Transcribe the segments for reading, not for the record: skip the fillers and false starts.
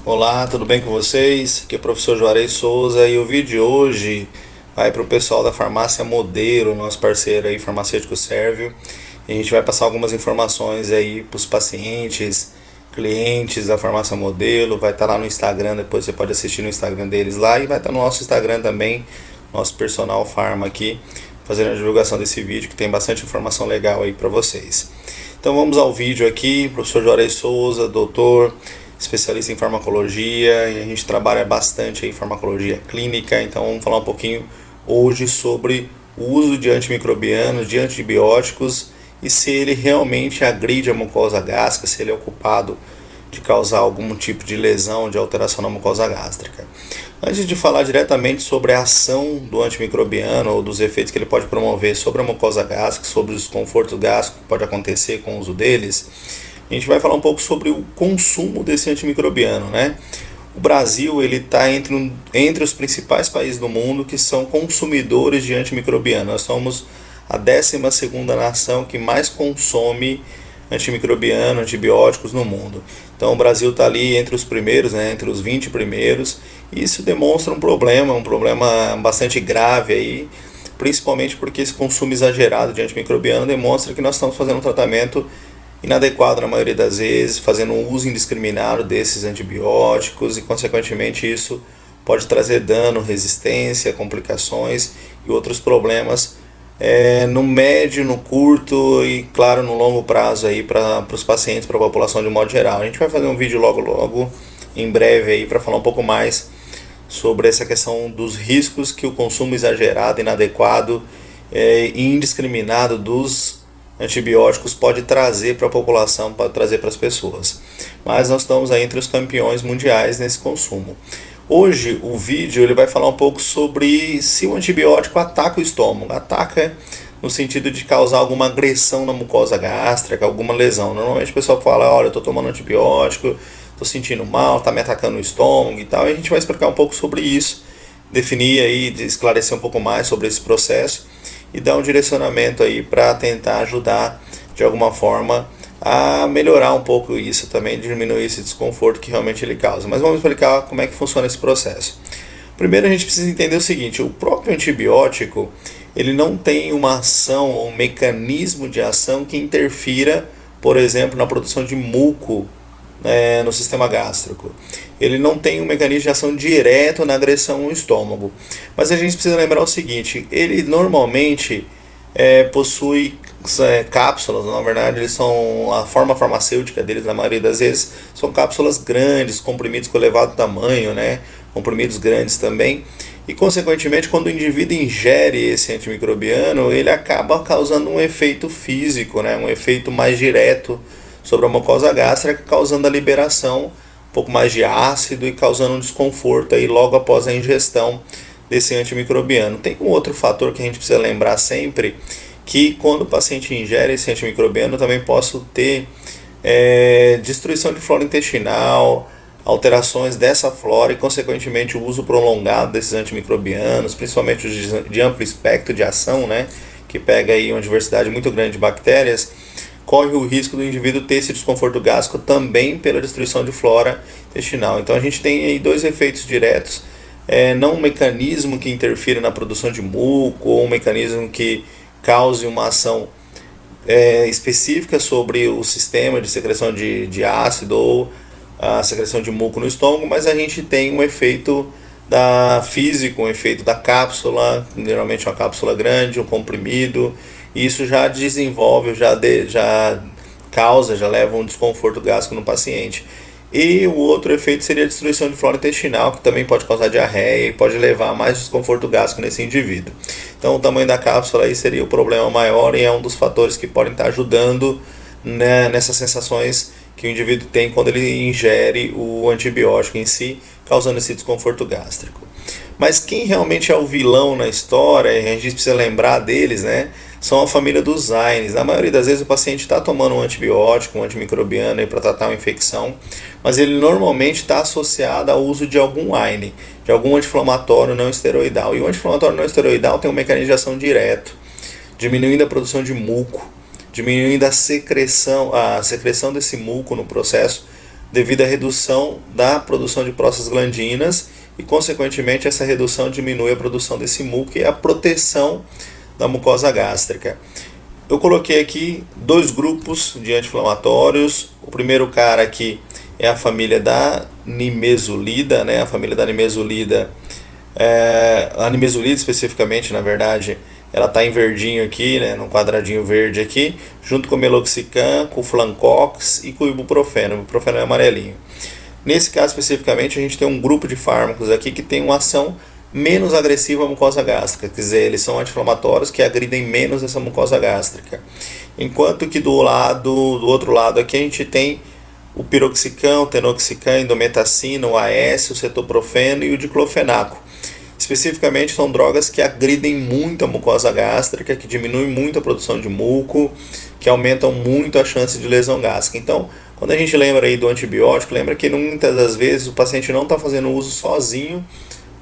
Olá, tudo bem com vocês? Aqui é o professor Juarez Souza e o vídeo de hoje vai para o pessoal da farmácia Modelo, nosso parceiro aí farmacêutico Sérvio. E a gente vai passar algumas informações aí para os pacientes, clientes da farmácia Modelo. Vai estar lá no Instagram, depois você pode assistir no Instagram deles lá e vai estar no nosso Instagram também, nosso personal farma aqui, fazendo a divulgação desse vídeo que tem bastante informação legal aí para vocês. Então vamos ao vídeo aqui, professor Juarez Souza, doutor, especialista em farmacologia, e a gente trabalha bastante em farmacologia clínica, então vamos falar um pouquinho hoje sobre o uso de antimicrobianos, de antibióticos e se ele realmente agride a mucosa gástrica, se ele é ocupado de causar algum tipo de lesão, de alteração na mucosa gástrica. Antes de falar diretamente sobre a ação do antimicrobiano ou dos efeitos que ele pode promover sobre a mucosa gástrica, sobre o desconforto gástrico que pode acontecer com o uso deles, a gente vai falar um pouco sobre o consumo desse antimicrobiano, né? O Brasil ele está entre os principais países do mundo que são consumidores de antimicrobiano. Nós somos a 12ª nação que mais consome antimicrobiano, antibióticos no mundo. Então o Brasil está ali entre os primeiros, né, entre os 20 primeiros, e isso demonstra um problema bastante grave aí, principalmente porque esse consumo exagerado de antimicrobiano demonstra que nós estamos fazendo um tratamento inadequado na maioria das vezes, fazendo um uso indiscriminado desses antibióticos e consequentemente isso pode trazer dano, resistência, complicações e outros problemas no médio, no curto e claro no longo prazo aí para os pacientes, para a população de modo geral. A gente vai fazer um vídeo logo em breve aí para falar um pouco mais sobre essa questão dos riscos que o consumo exagerado, inadequado e indiscriminado dos antibióticos pode trazer para a população, pode trazer para as pessoas. Mas nós estamos aí entre os campeões mundiais nesse consumo. Hoje o vídeo ele vai falar um pouco sobre se o antibiótico ataca o estômago. Ataca no sentido de causar alguma agressão na mucosa gástrica, alguma lesão. Normalmente o pessoal fala, olha, eu estou tomando antibiótico, estou sentindo mal, está me atacando o estômago e tal. E a gente vai explicar um pouco sobre isso, definir aí, esclarecer um pouco mais sobre esse processo e dar um direcionamento aí para tentar ajudar de alguma forma a melhorar um pouco isso também, diminuir esse desconforto que realmente ele causa. Mas vamos explicar como é que funciona esse processo. Primeiro a gente precisa entender o seguinte, o próprio antibiótico ele não tem uma ação ou um mecanismo de ação que interfira, por exemplo, na produção de muco no sistema gástrico. Ele não tem um mecanismo de ação direto na agressão ao estômago. Mas a gente precisa lembrar o seguinte, ele normalmente possui cápsulas, na verdade eles são a forma farmacêutica deles, na maioria das vezes, são cápsulas grandes, comprimidos com elevado tamanho, né? Comprimidos grandes também, e consequentemente quando o indivíduo ingere esse antimicrobiano, ele acaba causando um efeito físico, né? Um efeito mais direto sobre a mucosa gástrica, causando a liberação um pouco mais de ácido e causando um desconforto aí logo após a ingestão desse antimicrobiano. Tem um outro fator que a gente precisa lembrar sempre, que quando o paciente ingere esse antimicrobiano, também posso ter destruição de flora intestinal, alterações dessa flora e consequentemente o uso prolongado desses antimicrobianos, principalmente os de amplo espectro de ação, né, que pega aí uma diversidade muito grande de bactérias, corre o risco do indivíduo ter esse desconforto gástrico também pela destruição de flora intestinal. Então a gente tem aí dois efeitos diretos, não um mecanismo que interfira na produção de muco ou um mecanismo que cause uma ação específica sobre o sistema de secreção de ácido ou a secreção de muco no estômago, mas a gente tem um efeito físico, um efeito da cápsula, geralmente uma cápsula grande, um comprimido, e isso já desenvolve, já causa, já leva um desconforto gástrico no paciente. E o outro efeito seria a destruição de flora intestinal, que também pode causar diarreia e pode levar a mais desconforto gástrico nesse indivíduo. Então o tamanho da cápsula aí seria o problema maior e é um dos fatores que podem estar ajudando, né, nessas sensações que o indivíduo tem quando ele ingere o antibiótico em si, causando esse desconforto gástrico. Mas quem realmente é o vilão na história, e a gente precisa lembrar deles, né? São a família dos AINES. Na maioria das vezes o paciente está tomando um antibiótico, um antimicrobiano para tratar uma infecção, mas ele normalmente está associado ao uso de algum AINE, de algum anti-inflamatório não esteroidal. E o anti-inflamatório não esteroidal tem um mecanismo de ação direto, diminuindo a produção de muco, diminuindo a secreção desse muco no processo devido à redução da produção de prostaglandinas e, consequentemente, essa redução diminui a produção desse muco e a proteção da mucosa gástrica. Eu coloquei aqui dois grupos de anti-inflamatórios. O primeiro cara aqui é a família da nimesulida, né? A família da nimesulida, a nimesulida especificamente, na verdade, ela está em verdinho aqui, né? No quadradinho verde aqui, junto com o meloxicam, com o flancox e com o ibuprofeno. O ibuprofeno é amarelinho. Nesse caso especificamente, a gente tem um grupo de fármacos aqui que tem uma ação menos agressiva à mucosa gástrica, quer dizer, eles são anti-inflamatórios que agridem menos essa mucosa gástrica. Enquanto que do outro lado aqui a gente tem o piroxicam, o tenoxicam, indometacina, o AS, o cetoprofeno e o diclofenaco. Especificamente são drogas que agridem muito a mucosa gástrica, que diminuem muito a produção de muco, que aumentam muito a chance de lesão gástrica. Então, quando a gente lembra aí do antibiótico, lembra que muitas das vezes o paciente não está fazendo uso sozinho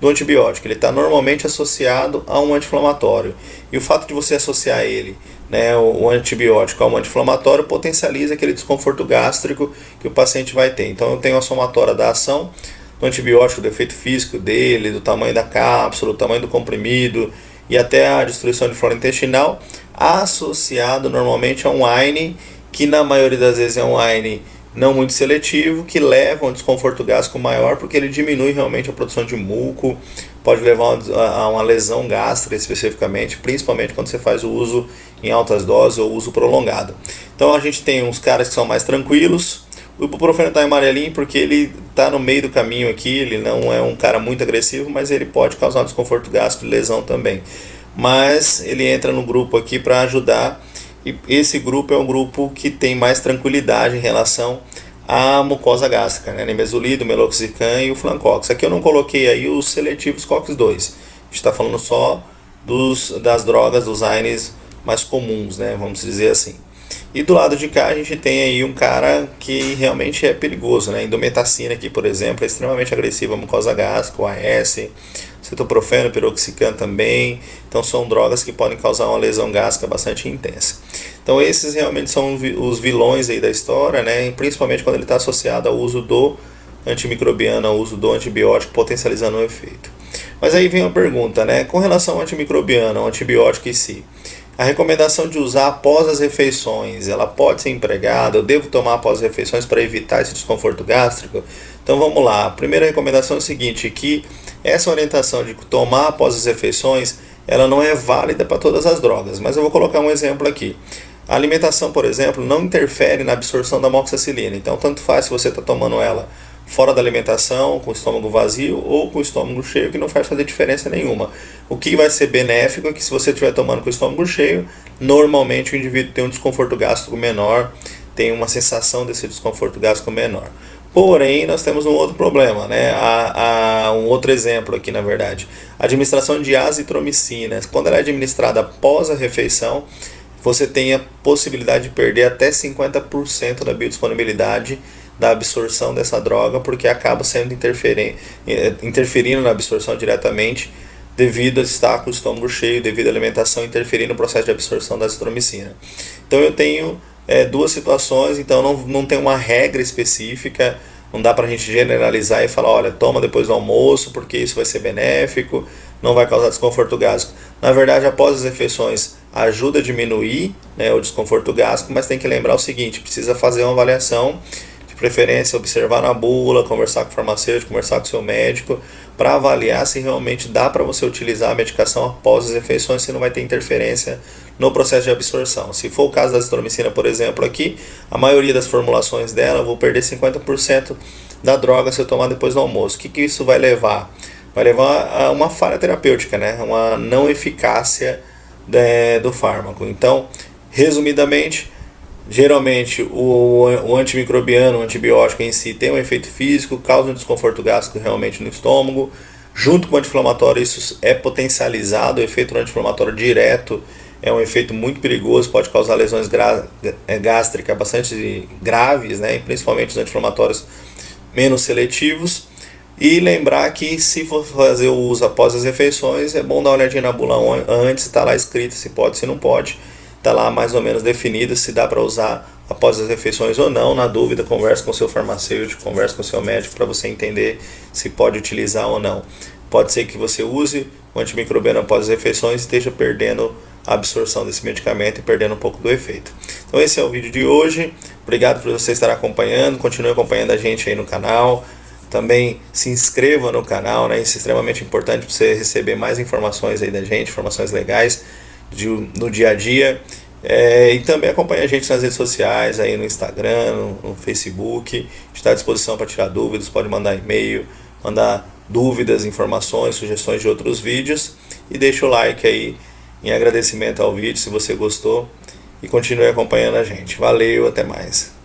do antibiótico, ele está normalmente associado a um anti-inflamatório. E o fato de você associar ele, né, o antibiótico a um anti-inflamatório, potencializa aquele desconforto gástrico que o paciente vai ter. Então eu tenho a somatória da ação do antibiótico, do efeito físico dele, do tamanho da cápsula, do tamanho do comprimido e até a destruição de flora intestinal, associado normalmente a um AINE, que na maioria das vezes é um AINE não muito seletivo, que leva a um desconforto gástrico maior, porque ele diminui realmente a produção de muco, pode levar a uma lesão gástrica especificamente, principalmente quando você faz o uso em altas doses ou uso prolongado. Então a gente tem uns caras que são mais tranquilos. O ibuprofeno está em amarelinho porque ele está no meio do caminho aqui, ele não é um cara muito agressivo, mas ele pode causar um desconforto gástrico e lesão também. Mas ele entra no grupo aqui para ajudar. E esse grupo é um grupo que tem mais tranquilidade em relação à mucosa gástrica, né? Nimesulida, o meloxicam e o flancox. Aqui eu não coloquei aí os seletivos COX-2. A gente está falando só das drogas, dos AINEs mais comuns, né? Vamos dizer assim. E do lado de cá a gente tem aí um cara que realmente é perigoso, né? A indometacina aqui, por exemplo, é extremamente agressiva à mucosa gástrica, o AS, cetoprofeno, piroxicam também. Então são drogas que podem causar uma lesão gástrica bastante intensa. Então esses realmente são os vilões aí da história, né? E principalmente quando ele está associado ao uso do antimicrobiano, ao uso do antibiótico, potencializando o efeito. Mas aí vem a pergunta, né? Com relação ao antimicrobiano, ao antibiótico em si, a recomendação de usar após as refeições, ela pode ser empregada? Eu devo tomar após as refeições para evitar esse desconforto gástrico? Então vamos lá. A primeira recomendação é o seguinte, que essa orientação de tomar após as refeições, ela não é válida para todas as drogas, mas eu vou colocar um exemplo aqui. A alimentação, por exemplo, não interfere na absorção da amoxicilina, então tanto faz se você está tomando ela fora da alimentação, com o estômago vazio ou com o estômago cheio, que não faz fazer diferença nenhuma. O que vai ser benéfico é que se você estiver tomando com o estômago cheio, normalmente o indivíduo tem um desconforto gástrico menor, tem uma sensação desse desconforto gástrico menor. Porém, nós temos um outro problema, né? Um outro exemplo aqui, na verdade. A administração de azitromicina. Quando ela é administrada após a refeição, você tem a possibilidade de perder até 50% da biodisponibilidade da absorção dessa droga, porque acaba sendo interferindo na absorção diretamente devido a estar com o estômago cheio, devido à alimentação interferir no processo de absorção da azitromicina. Então eu tenho duas situações, então não tem uma regra específica, não dá para a gente generalizar e falar, olha, toma depois do almoço porque isso vai ser benéfico, não vai causar desconforto gástrico. Na verdade, após as refeições ajuda a diminuir, né, o desconforto gástrico, mas tem que lembrar o seguinte, precisa fazer uma avaliação, de preferência observar na bula, conversar com o farmacêutico, conversar com o seu médico, para avaliar se realmente dá para você utilizar a medicação após as refeições, se não vai ter interferência no processo de absorção. Se for o caso da azitromicina, por exemplo, aqui, a maioria das formulações dela, eu vou perder 50% da droga se eu tomar depois do almoço. O que isso vai levar? Vai levar a uma falha terapêutica, né? Uma não eficácia do fármaco. Então, resumidamente, geralmente o antimicrobiano, o antibiótico em si tem um efeito físico, causa um desconforto gástrico realmente no estômago. Junto com o anti-inflamatório, isso é potencializado, o efeito anti-inflamatório direto é um efeito muito perigoso, pode causar lesões gástricas bastante graves, né? E principalmente os anti-inflamatórios menos seletivos. E lembrar que se for fazer o uso após as refeições, é bom dar uma olhadinha na bula antes, está lá escrito se pode, se não pode. está lá mais ou menos definido se dá para usar após as refeições ou não. Na dúvida, converse com o seu farmacêutico, converse com o seu médico para você entender se pode utilizar ou não. Pode ser que você use o antimicrobiano após as refeições e esteja perdendo a absorção desse medicamento e perdendo um pouco do efeito. Então esse é o vídeo de hoje. Obrigado por você estar acompanhando. Continue acompanhando a gente aí no canal. Também se inscreva no canal, né? Isso é extremamente importante para você receber mais informações aí da gente, informações legais no dia a dia. E também acompanhe a gente nas redes sociais, aí no Instagram, no Facebook. A gente está à disposição para tirar dúvidas, pode mandar e-mail, mandar dúvidas, informações, sugestões de outros vídeos. E deixa o like aí em agradecimento ao vídeo se você gostou e continue acompanhando a gente. Valeu, até mais.